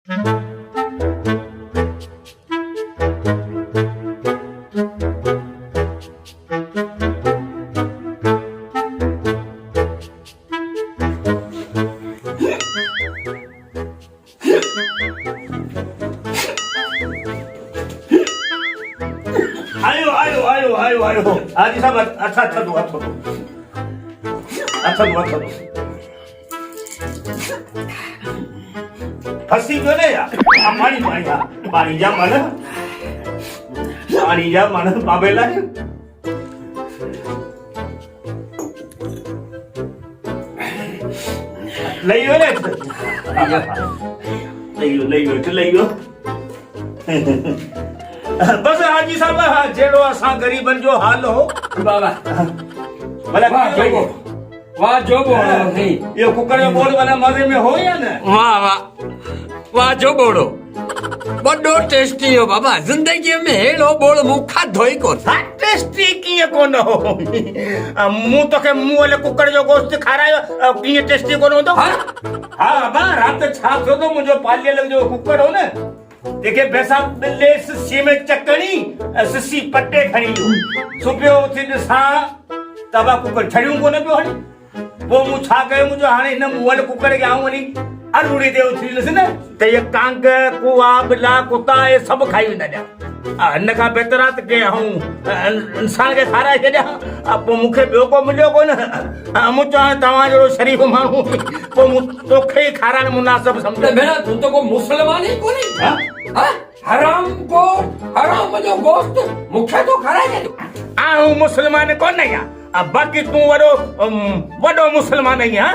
आयो हाजी साहब अच्छा दो फंसी क्यों नहीं यार पानी जा मन बाबेला लियो बस हाजी साहब जेड़ो असा गरीबन जो हाल हो बाबा भला वाह जो बोलो नहीं ये कुकर में बोल वाला मजे में हो या न वाह जो बोलो बड़ो टेस्टी हो बाबा जिंदगी में हेड़ो बोल मुखा धोई को टेस्टी किए कोन हो मु तो के मुंह वाले कुकर जो गोश्त खारायो किए टेस्टी कोन हो तो हां बा रात छा थो तो मुझे पालिए लग जो कुकर हो न देखे पैसा बिल्ले ससी में चकणी ससी पट्टे खणी सुपियो थी सा तबा कुकर छड़ियो कोन पियो हणी वो मु छा कयो मुझे हाने न मुंह कुकर के आऊं वनी अलूड़ी देव थी न ते ये कांग कुआ बिला कुत्ता ये सब खाई वेंदा जा अन्न का बेतरात के हूं इंसान के खारा छड्या अब मुखे बियो को मिलियो कोन मु चाहे तवा जो शरीफ मानू को मु तोखे खारा न मुनासिब समझे मेरा तू तो को मुसलमान ही कोनी हां हराम को हराम जो गोश्त मुखे तो खारा है आ मुसलमान कोन या अब बाकी तू वडो मुसलमान ही हां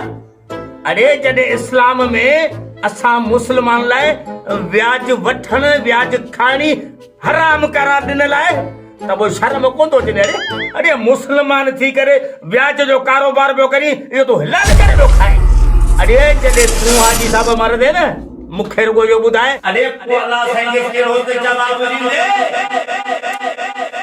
अरे जडे इस्लाम में असा मुसलमान लाए व्याज वठन व्याज खानी हराम करार दिन लाए तब वो शर्म कोन तो अचे अरे मुसलमान थी करे व्याज जो कारोबार बियो करी ये तो हिलाल करे बियो खाए अरे जडे तू हाजी साहब मार दे न मुखे रुगो जो बुधाए अरे को अल्लाह साईं के रोज जवाब दी दे